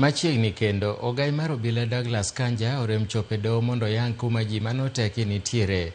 Machiegni kendo ogai mar obila Douglas Kanja orem chope doho mondo yang kuma ji manoteki nitiere.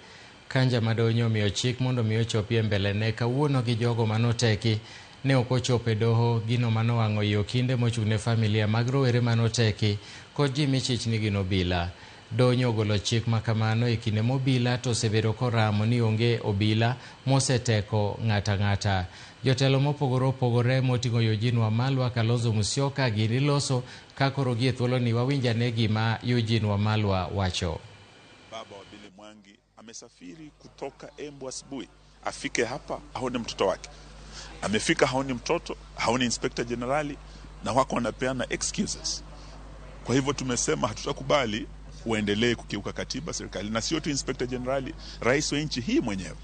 Kanja madonyo omiyo chik mondo mi ochopie mbelene kawuono gi jogo manoteki ne ok ochope doho, gino manowang'o yo kinde mochung'ne familia mag rowere manoteki kod ji michich gin obila. Donyo ogolo chik makamano e kinde mobila to osebedo koramo ni onge obila moseteko ng'ata. Jotelo mopogore opogore moting'o Eugene Wamalwa, Kalonzo Musyoka gini loso kakoro gie thuolo ni wawinjane gima Eugene Wamalwa wacho. Baba wa Billy Mwangi amesafiri kutoka Embu asubuhi afike hapa haone mtoto wake. Amefika haoni mtoto, haoni Inspector Generali na wako wanapeana excuses. Kwa hivyo tumesema hatutakubali uendelee kukiuka katiba serikali, na sio tu Inspector Generali, rais wa nchi hii mwenyewe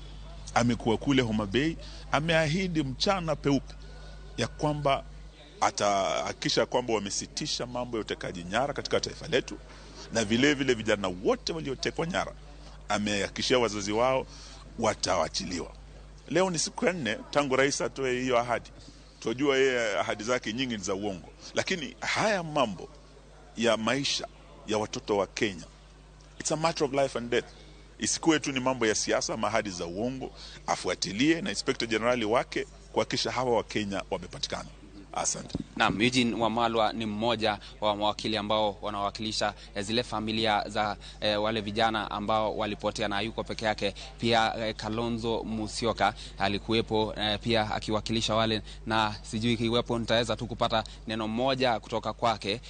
amekuwa kule Homa Bay, ameahidi mchana peupe ya kwamba atahakikisha kwamba wamesitisha mambo ya utekaji nyara katika taifa letu, na vile vile vijana wote waliotekwa nyara amehakikishia wazazi wao watawachiliwa. Leo ni siku ya 4 tangu rais atoe hiyo ahadi. Tunajua yeye ahadi zake nyingi ni za uongo, lakini haya mambo ya maisha ya watoto wa Kenya, it's a matter of life and death. Isikuwe tu ni mambo ya siasa, mahadi za uongo. Afuatilie na Inspector Generali wake kuhakikisha hawa wa Kenya wamepatikana. Asante. Naam, Eugene Wamalwa ni mmoja wa mawakili ambao wanawakilisha zile familia za wale vijana ambao walipotea na yuko peke yake. Pia Kalonzo Musyoka alikuwepo pia akiwakilisha wale, na sijui kiwepo nitaweza tu kupata neno moja kutoka kwake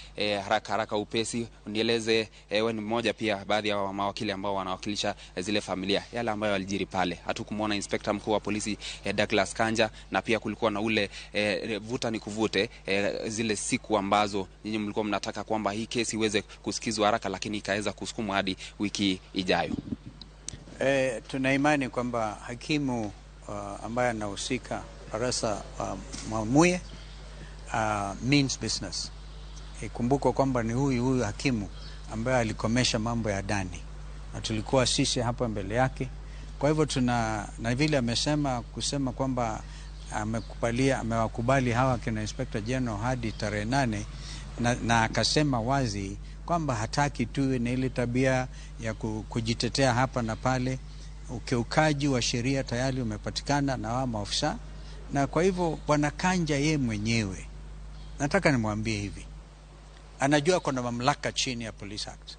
haraka upesi. Nieleze wewe ni mmoja pia baadhi ya mawakili ambao wanawakilisha zile familia, yale ambayo walijiri pale. Hatukumuona Inspector mkuu wa polisi Douglas Kanja, na pia kulikuwa na ule vuta ni kuvute zile siku ambazo nyinyi mlikuwa mnataka kwamba hii kesi iweze kusikizwa haraka, lakini ikaweza kusukumwa hadi wiki ijayo. Tuna imani kwamba hakimu ambaye anahusika Barasa Mwamuye means business. Ikumbuko kwamba ni huyu hakimu ambaye alikomesha mambo ya ndani, na tulikuwa sisi hapa mbele yake. Kwa hivyo na vile kusema kwamba amewakubali hawa kina Inspector General hadi tarehe 8, na akasema wazi kwamba hataki tuwe na ile tabia ya kujitetea hapa na pale. Ukiukaji wa sheria tayari umepatikana na wao maofisa, na kwa hivyo Bwana Kanja yeye mwenyewe, nataka nimwambie hivi, anajua kuna mamlaka chini ya Police Act.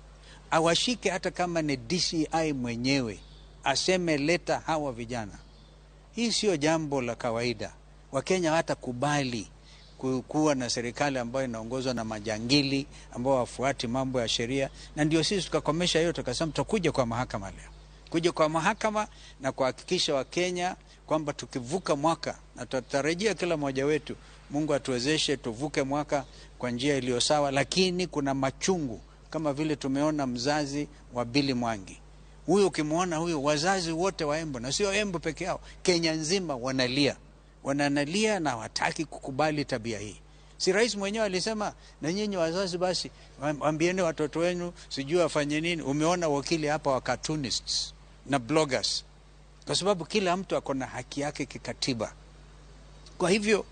Awashike hata kama ni DCI mwenyewe, aseme leta hawa vijana. Hii sio jambo la kawaida. Wakenya hawatakubali kuwa na serikali ambayo inaongozwa na majangili ambao wafuati mambo ya sheria, na ndio sisi tukakomesha hiyo, tukasema tutakuja kwa mahakama leo. Kuja kwa mahakama na kuhakikisha Wakenya kwamba tukivuka mwaka, na tutarejea kila mmoja wetu, Mungu atuwezeshe tuvuke mwaka kwa njia iliyo sawa, lakini kuna machungu kama vile tumeona mzazi wa Billy Mwangi. Huyo ukimwona huyo, wazazi wote wa Embu, na sio Embu peke yao, Kenya nzima wanalia na wataki kukubali tabia hii. Si rais mwenyewe alisema, na nyinyi wazazi basi waambieni watoto wenu sijui wafanye nini. Umeona wakili hapa wa cartoonists na bloggers, kwa sababu kila mtu akona haki yake kikatiba. Kwa hivyo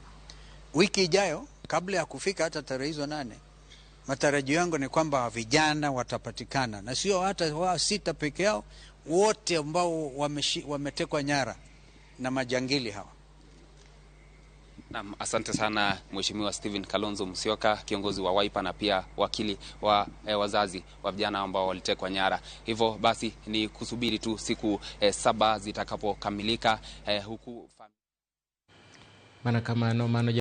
wiki ijayo, kabla ya kufika hata tarehe hizo 8, matarajio yangu ni kwamba vijana watapatikana, na sio hata wao 6 peke yao, wote ambao wametekwa nyara na majangili hawa. Naam, asante sana Mheshimiwa Stephen Kalonzo Musyoka, kiongozi wa Wiper na pia wakili wa wazazi wa vijana ambao walitekwa nyara. Hivyo basi ni kusubiri tu siku 7 zitakapokamilika huku mahakamani